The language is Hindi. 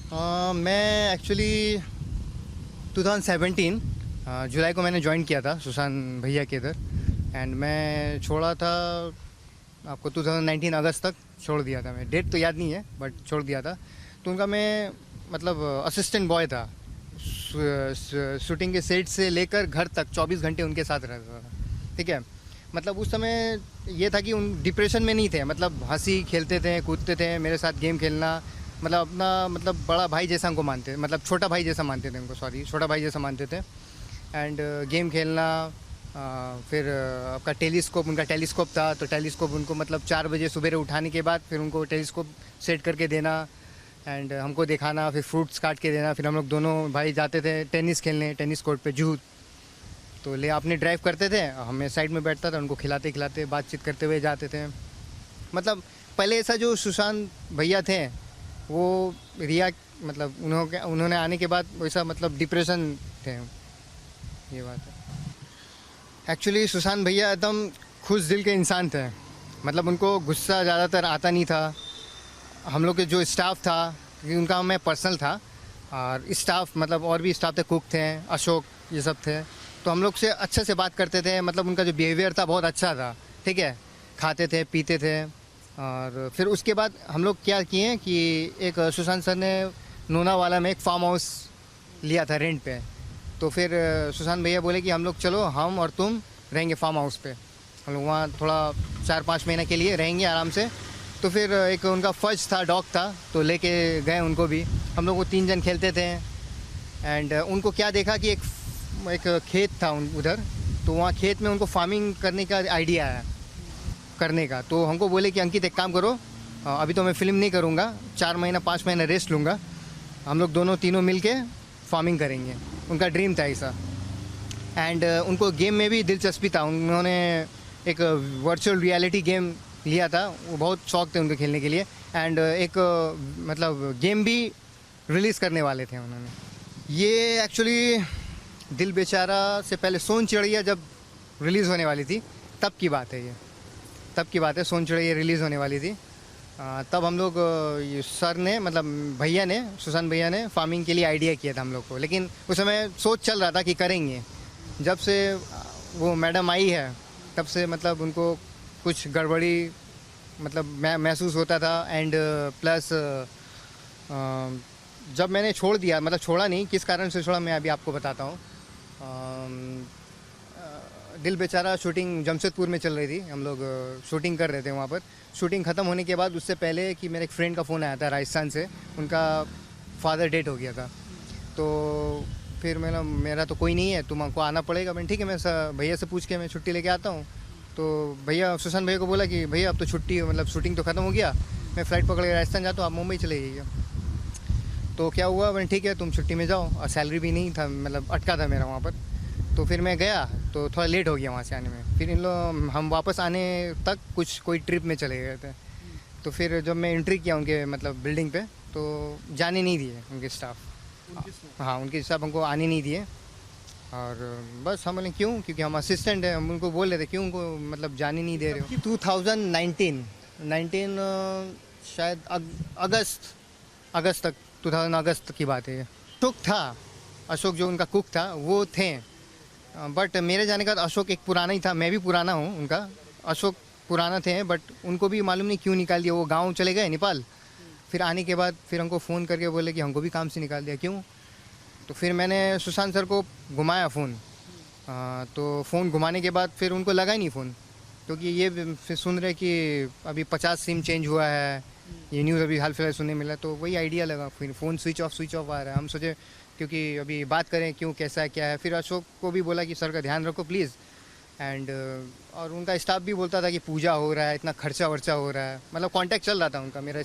मैं एक्चुअली 2017 जुलाई को मैंने ज्वाइन किया था सुशांत भैया के इधर। एंड मैं छोड़ा था आपको 2019 अगस्त तक छोड़ दिया था। मैं डेट तो याद नहीं है बट छोड़ दिया था। तो उनका मैं मतलब असिस्टेंट बॉय था। शूटिंग के सेट से लेकर घर तक 24 घंटे उनके साथ रहता था। ठीक है, मतलब उस समय ये था कि उन डिप्रेशन में नहीं थे, मतलब हंसी खेलते थे, कूदते थे, मेरे साथ गेम खेलना, मतलब अपना मतलब बड़ा भाई जैसा उनको मानते, मतलब छोटा भाई जैसा मानते थे उनको, सॉरी छोटा भाई जैसा मानते थे। एंड गेम खेलना, फिर आपका टेलीस्कोप, उनका टेलीस्कोप था तो टेलीस्कोप उनको मतलब 4 बजे सुबह उठाने के बाद फिर उनको टेलीस्कोप सेट करके देना एंड हमको दिखाना, फिर फ्रूट्स काट के देना। फिर हम लोग दोनों भाई जाते थे टेनिस खेलने, टेनिस कोर्ट पे जूत तो ले अपने ड्राइव करते थे, हमें साइड में बैठता था, उनको खिलाते खिलाते बातचीत करते हुए जाते थे। मतलब पहले ऐसा जो सुशांत भैया थे वो रिया, मतलब उन्होंने आने के बाद वैसा मतलब डिप्रेशन थे, ये बात है। एक्चुअली सुशांत भैया एकदम खुश दिल के इंसान थे, मतलब उनको गुस्सा ज़्यादातर आता नहीं था। हम लोग के जो स्टाफ था, क्योंकि उनका मैं पर्सनल था, और स्टाफ मतलब और भी स्टाफ थे, कुक थे, अशोक, ये सब थे, तो हम लोग से अच्छे से बात करते थे। मतलब उनका जो बिहेवियर था बहुत अच्छा था। ठीक है, खाते थे पीते थे। और फिर उसके बाद हम लोग क्या किए कि एक सुशांत सर ने लोनावाला में एक फार्म हाउस लिया था रेंट पे। तो फिर सुशांत भैया बोले कि हम लोग चलो, हम और तुम रहेंगे फार्म हाउस पे, हम लोग वहाँ थोड़ा 4-5 महीने के लिए रहेंगे आराम से। तो फिर एक उनका फज था, डॉग था, तो लेके गए उनको भी। हम लोग वो 3 जन खेलते थे। एंड उनको क्या देखा कि एक खेत था उधर, तो वहाँ खेत में उनको फार्मिंग करने का आइडिया आया करने का। तो हमको बोले कि अंकित एक काम करो, अभी तो मैं फ़िल्म नहीं करूँगा, 4 महीना 5 महीना रेस्ट लूँगा, हम लोग दोनों तीनों मिल के फार्मिंग करेंगे। उनका ड्रीम था ऐसा। एंड उनको गेम में भी दिलचस्पी था, उन्होंने एक वर्चुअल रियलिटी गेम लिया था, वो बहुत शौक थे उनके खेलने के लिए। एंड एक मतलब गेम भी रिलीज़ करने वाले थे उन्होंने। ये एक्चुअली दिल बेचारा से पहले सोन चिड़िया जब रिलीज़ होने वाली थी तब की बात है, ये तब की बात है। सोन चिड़िया रिलीज़ होने वाली थी, तब हम लोग सर ने मतलब भैया ने, सुशांत भैया ने फार्मिंग के लिए आइडिया किया था हम लोग को। लेकिन उस समय सोच चल रहा था कि करेंगे। जब से वो मैडम आई है तब से मतलब उनको कुछ गड़बड़ी मतलब महसूस होता था। एंड प्लस जब मैंने छोड़ दिया, मतलब छोड़ा नहीं, किस कारण से छोड़ा मैं अभी आपको बताता हूँ। दिल बेचारा शूटिंग जमशेदपुर में चल रही थी, हम लोग शूटिंग कर रहे थे वहाँ पर। शूटिंग ख़त्म होने के बाद उससे पहले कि मेरे एक फ्रेंड का फ़ोन आया था राजस्थान से, उनका फादर डेथ हो गया था। तो फिर मेरा तो कोई नहीं है, तुमको आना पड़ेगा। मैंने ठीक है, मैं भैया से पूछ के मैं छुट्टी लेके आता हूँ। तो भैया सुशांत भैया को बोला कि भैया अब तो छुट्टी, मतलब शूटिंग तो ख़त्म हो गया, मैं फ़्लाइट पकड़ के राजस्थान जाता हूँ, आप मुंबई चले जाइए। तो क्या हुआ, मैंने ठीक है तुम छुट्टी में जाओ, और सैलरी भी नहीं था, मतलब अटका था मेरा वहाँ पर। तो फिर मैं गया तो थोड़ा लेट हो गया वहाँ से आने में। फिर हम वापस आने तक कोई ट्रिप में चले गए थे। तो फिर जब मैं एंट्री किया उनके मतलब बिल्डिंग पे, तो जाने नहीं दिए उनके स्टाफ। हाँ, उनके स्टाफ हमको आने नहीं दिए। और बस हम बोले क्यों, क्योंकि हम असिस्टेंट हैं, हम उनको बोल रहे थे क्यों उनको मतलब जाने नहीं दे रहे हो। 2019 शायद अगस्त तक, 2000 अगस्त की बात है ये। अशोक था, अशोक जो उनका कुक था वो थे। बट मेरे जाने का अशोक एक पुराना ही था, मैं भी पुराना हूँ उनका। अशोक पुराना थे बट उनको भी मालूम नहीं क्यों निकाल दिया, वो गांव चले गए नेपाल। फिर आने के बाद फिर हमको फ़ोन करके बोले कि हमको भी काम से निकाल दिया, क्यों। तो फिर मैंने सुशांत सर को घुमाया फ़ोन। तो फ़ोन घुमाने के बाद फिर उनको लगा ही नहीं फ़ोन, क्योंकि ये फिर सुन रहे कि अभी 50 सिम चेंज हुआ है, ये न्यूज़ अभी हाल फिलहाल सुनने मिला। तो वही आइडिया लगा, फिर फ़ोन स्विच ऑफ आ रहा है। हम सोचे क्योंकि अभी बात करें क्यों, कैसा है क्या है। फिर अशोक को भी बोला कि सर का ध्यान रखो प्लीज़। एंड और उनका स्टाफ भी बोलता था कि पूजा हो रहा है, इतना खर्चा वर्चा हो रहा है, मतलब कांटेक्ट चल रहा था उनका मेरा।